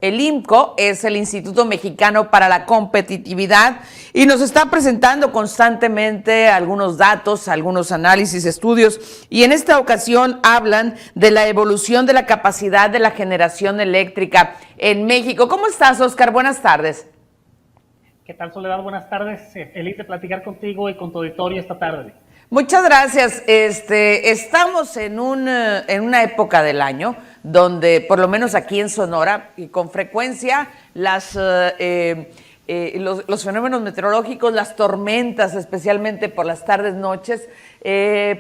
El IMCO es el Instituto Mexicano para la Competitividad y nos está presentando constantemente algunos datos, algunos análisis, estudios, y en esta ocasión hablan de la evolución de la capacidad de la generación eléctrica en México. ¿Cómo estás, Oscar? Buenas tardes. ¿Qué tal, Soledad? Buenas tardes. Feliz de platicar contigo y con tu auditorio esta tarde. Muchas gracias. Estamos en una época del año donde, por lo menos aquí en Sonora, y con frecuencia los fenómenos meteorológicos, las tormentas, especialmente por las tardes, noches,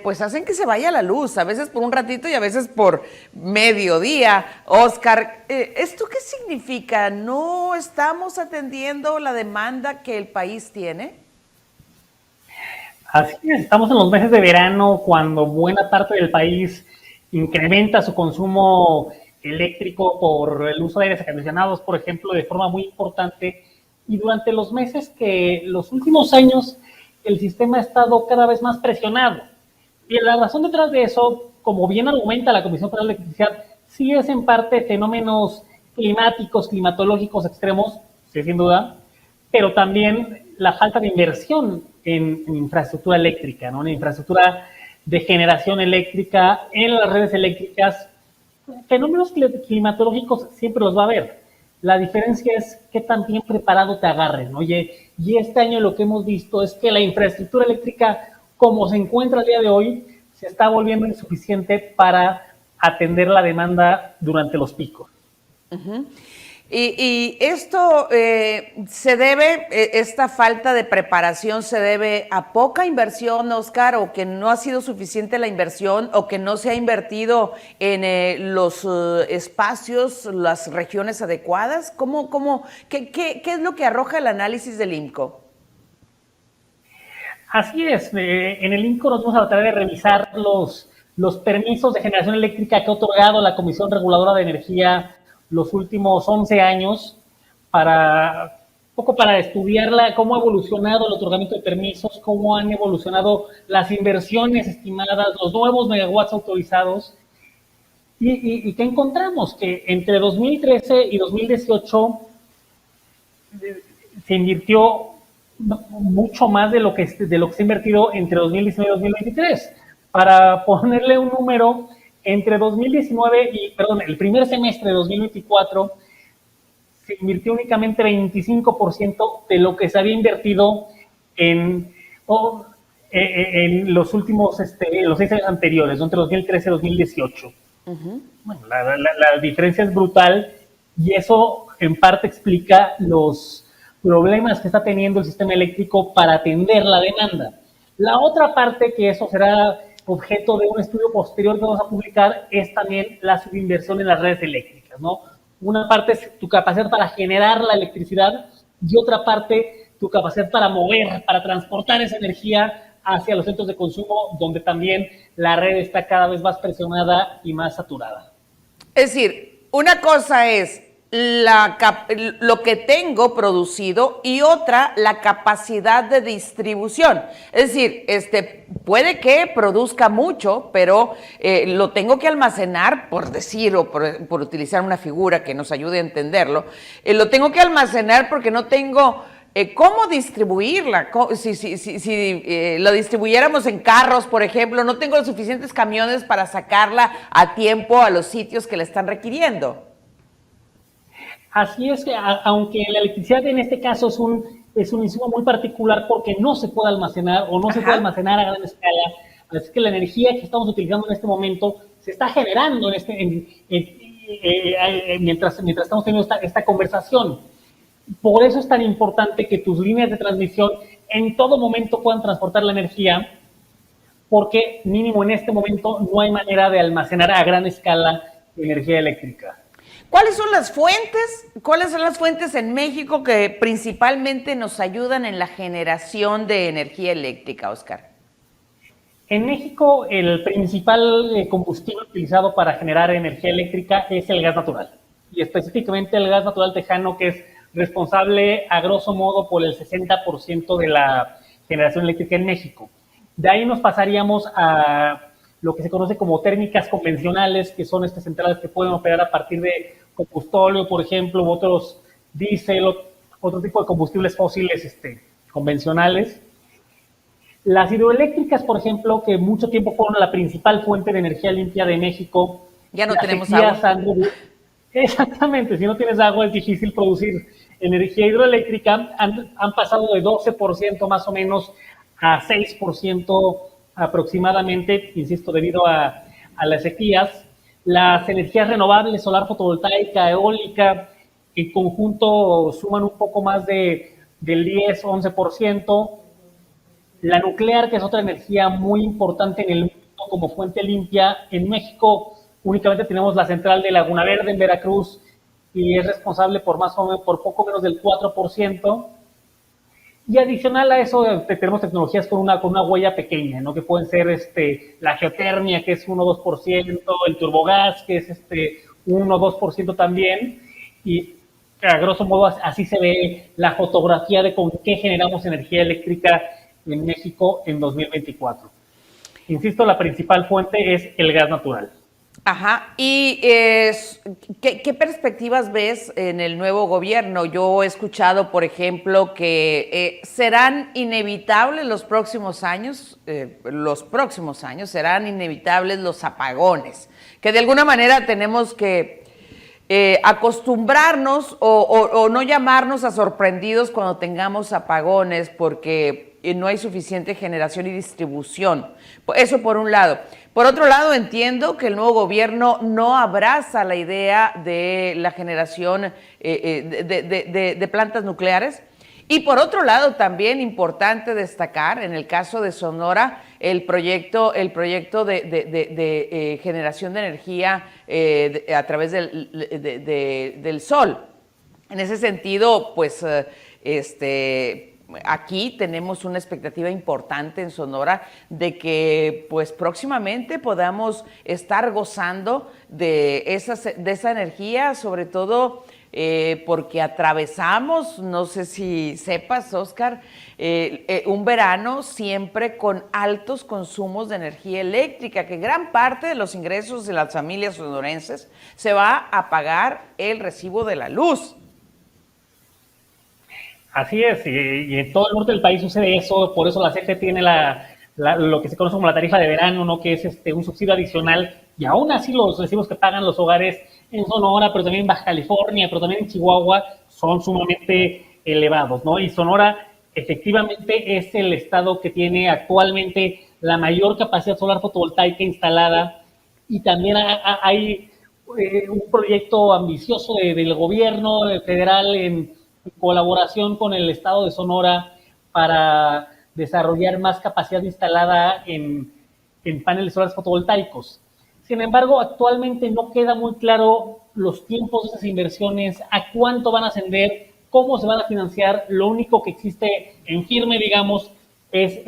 pues hacen que se vaya la luz, a veces por un ratito y a veces por mediodía. Oscar, ¿esto qué significa? ¿No estamos atendiendo la demanda que el país tiene? Así es, estamos en los meses de verano cuando buena parte del país incrementa su consumo eléctrico por el uso de aires acondicionados, por ejemplo, de forma muy importante. Y durante los meses que los últimos años el sistema ha estado cada vez más presionado. Y la razón detrás de eso, como bien argumenta la Comisión Federal de Electricidad, sí es en parte fenómenos climáticos, climatológicos extremos, sí, sin duda, pero también la falta de inversión en infraestructura eléctrica, ¿no? En infraestructura de generación eléctrica, en las redes eléctricas. Fenómenos climatológicos siempre los va a haber. La diferencia es qué tan bien preparado te agarren, ¿no? Y este año lo que hemos visto es que la infraestructura eléctrica, como se encuentra a día de hoy, se está volviendo insuficiente para atender la demanda durante los picos. Uh-huh. Y esto se debe, esta falta de preparación se debe a poca inversión, Oscar, o que no ha sido suficiente la inversión, o que no se ha invertido en los espacios, las regiones adecuadas. ¿Qué es lo que arroja el análisis del IMCO? Así es, en el INCO nos vamos a tratar de revisar los permisos de generación eléctrica que ha otorgado la Comisión Reguladora de Energía los últimos 11 años para estudiar cómo ha evolucionado el otorgamiento de permisos, cómo han evolucionado las inversiones estimadas, los nuevos megawatts autorizados, y que encontramos que entre 2013 y 2018 se invirtió mucho más de lo que se ha invertido entre 2019 y 2023. Para ponerle un número, entre 2019 y, el primer semestre de 2024, se invirtió únicamente 25% de lo que se había invertido en los últimos, los 6 años anteriores, entre 2013 y 2018. Uh-huh. Bueno, la diferencia es brutal y eso en parte explica los problemas que está teniendo el sistema eléctrico para atender la demanda. La otra parte, que eso será objeto de un estudio posterior que vamos a publicar, es también la subinversión en las redes eléctricas, ¿no? Una parte es tu capacidad para generar la electricidad y otra parte tu capacidad para mover, para transportar esa energía hacia los centros de consumo, donde también la red está cada vez más presionada y más saturada. Es decir, una cosa es lo que tengo producido y otra, la capacidad de distribución. Es decir, puede que produzca mucho, pero lo tengo que almacenar, por decir, o por utilizar una figura que nos ayude a entenderlo, lo tengo que almacenar porque no tengo cómo distribuirla. Si lo distribuyéramos en carros, por ejemplo, no tengo los suficientes camiones para sacarla a tiempo a los sitios que la están requiriendo. Así es que, aunque la electricidad en este caso es un insumo muy particular porque no se puede almacenar o no se puede almacenar a gran escala, así que la energía que estamos utilizando en este momento se está generando mientras estamos teniendo esta conversación. Por eso es tan importante que tus líneas de transmisión en todo momento puedan transportar la energía, porque mínimo en este momento no hay manera de almacenar a gran escala energía eléctrica. ¿Cuáles son las fuentes? ¿Cuáles son las fuentes en México que principalmente nos ayudan en la generación de energía eléctrica, Oscar? En México, el principal combustible utilizado para generar energía eléctrica es el gas natural, y específicamente el gas natural tejano, que es responsable a grosso modo por el 60% de la generación eléctrica en México. De ahí nos pasaríamos a lo que se conoce como térmicas convencionales, que son estas centrales que pueden operar a partir de combustóleo, por ejemplo, u otros diésel, otro tipo de combustibles fósiles convencionales. Las hidroeléctricas, por ejemplo, que mucho tiempo fueron la principal fuente de energía limpia de México, Ya no las tenemos sequías agua. exactamente, si no tienes agua es difícil producir energía hidroeléctrica, han pasado de 12% más o menos a 6% aproximadamente, insisto, debido a las sequías. Las energías renovables, solar fotovoltaica, eólica, en conjunto suman un poco más del 10-11%. La nuclear, que es otra energía muy importante en el mundo como fuente limpia. En México únicamente tenemos la central de Laguna Verde en Veracruz y es responsable por más o menos, por poco menos del 4%. Y adicional a eso tenemos tecnologías con una huella pequeña, ¿no? Que pueden ser la geotermia, que es 1-2%, el turbogás, que es 1-2% también. Y a grosso modo así se ve la fotografía de con qué generamos energía eléctrica en México en 2024. Insisto, la principal fuente es el gas natural. Ajá. ¿Y qué perspectivas ves en el nuevo gobierno? Yo he escuchado, por ejemplo, que serán inevitables los próximos años serán inevitables los apagones, que de alguna manera tenemos que acostumbrarnos o no llamarnos a sorprendidos cuando tengamos apagones porque no hay suficiente generación y distribución. Eso por un lado. Por otro lado, entiendo que el nuevo gobierno no abraza la idea de la generación de plantas nucleares. Y por otro lado, también importante destacar, en el caso de Sonora, el proyecto de generación de energía a través del sol. En ese sentido, pues, aquí tenemos una expectativa importante en Sonora de que pues próximamente podamos estar gozando de esa energía, sobre todo porque atravesamos, no sé si sepas, Oscar, un verano siempre con altos consumos de energía eléctrica, que gran parte de los ingresos de las familias sonorenses se va a pagar el recibo de la luz. Así es, y en todo el norte del país sucede eso, por eso la CFE tiene lo que se conoce como la tarifa de verano, ¿no? Que es un subsidio adicional, y aún así los recibos que pagan los hogares en Sonora, pero también en Baja California, pero también en Chihuahua, son sumamente elevados, ¿no? Y Sonora efectivamente es el estado que tiene actualmente la mayor capacidad solar fotovoltaica instalada, y también hay un proyecto ambicioso del gobierno federal en colaboración con el estado de Sonora para desarrollar más capacidad instalada en paneles solares fotovoltaicos. Sin embargo, actualmente no queda muy claro los tiempos de esas inversiones, a cuánto van a ascender, cómo se van a financiar. Lo único que existe en firme, digamos, es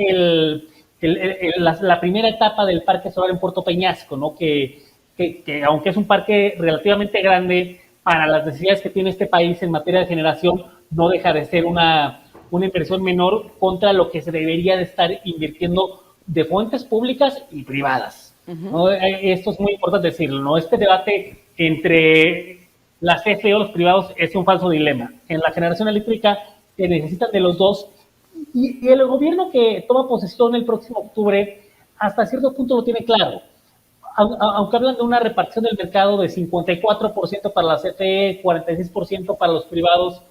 la primera etapa del parque solar en Puerto Peñasco, ¿no? Que aunque es un parque relativamente grande, para las necesidades que tiene este país en materia de generación, no deja de ser una inversión menor contra lo que se debería de estar invirtiendo de fuentes públicas y privadas. ¿No? Esto es muy importante decirlo, ¿no? Este debate entre la CFE o los privados es un falso dilema. En la generación eléctrica se necesitan de los dos, y el gobierno que toma posesión el próximo octubre hasta cierto punto lo tiene claro. Aunque hablan de una repartición del mercado de 54% para la CFE, 46% para los privados,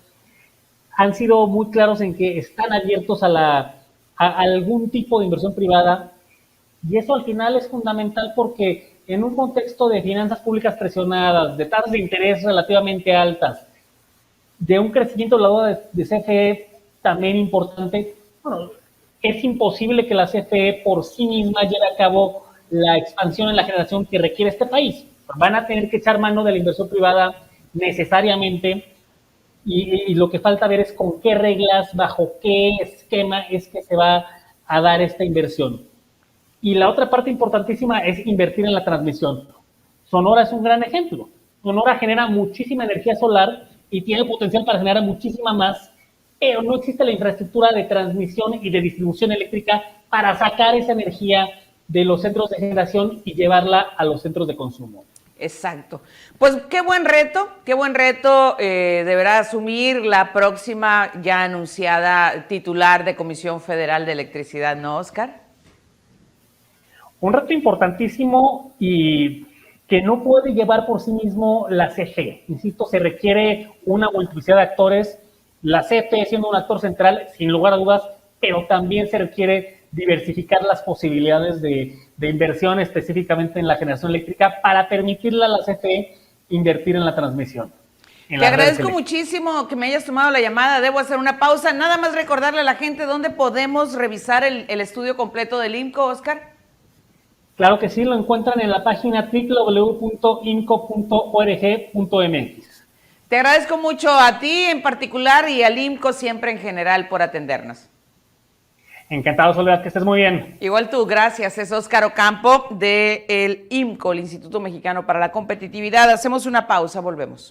han sido muy claros en que están abiertos a algún tipo de inversión privada, y eso al final es fundamental porque en un contexto de finanzas públicas presionadas, de tasas de interés relativamente altas, de un crecimiento de la deuda de CFE también importante, bueno, es imposible que la CFE por sí misma lleve a cabo la expansión en la generación que requiere este país. Van a tener que echar mano de la inversión privada necesariamente, y lo que falta ver es con qué reglas, bajo qué esquema es que se va a dar esta inversión. Y la otra parte importantísima es invertir en la transmisión. Sonora es un gran ejemplo. Sonora genera muchísima energía solar y tiene potencial para generar muchísima más, pero no existe la infraestructura de transmisión y de distribución eléctrica para sacar esa energía de los centros de generación y llevarla a los centros de consumo. Exacto. Pues qué buen reto deberá asumir la próxima ya anunciada titular de Comisión Federal de Electricidad, ¿no, Oscar? Un reto importantísimo y que no puede llevar por sí mismo la CFE. Insisto, se requiere una multiplicidad de actores, la CFE siendo un actor central, sin lugar a dudas, pero también se requiere diversificar las posibilidades de inversión específicamente en la generación eléctrica para permitirle a la CFE invertir en la transmisión. Te agradezco muchísimo que me hayas tomado la llamada. Debo hacer una pausa. Nada más recordarle a la gente dónde podemos revisar el estudio completo del IMCO, Oscar. Claro que sí, lo encuentran en la página www.imco.org.mx. Te agradezco mucho a ti en particular y al IMCO siempre en general por atendernos. Encantado, Soledad, que estés muy bien. Igual tú, gracias. Es Óscar Ocampo del IMCO, el Instituto Mexicano para la Competitividad. Hacemos una pausa, volvemos.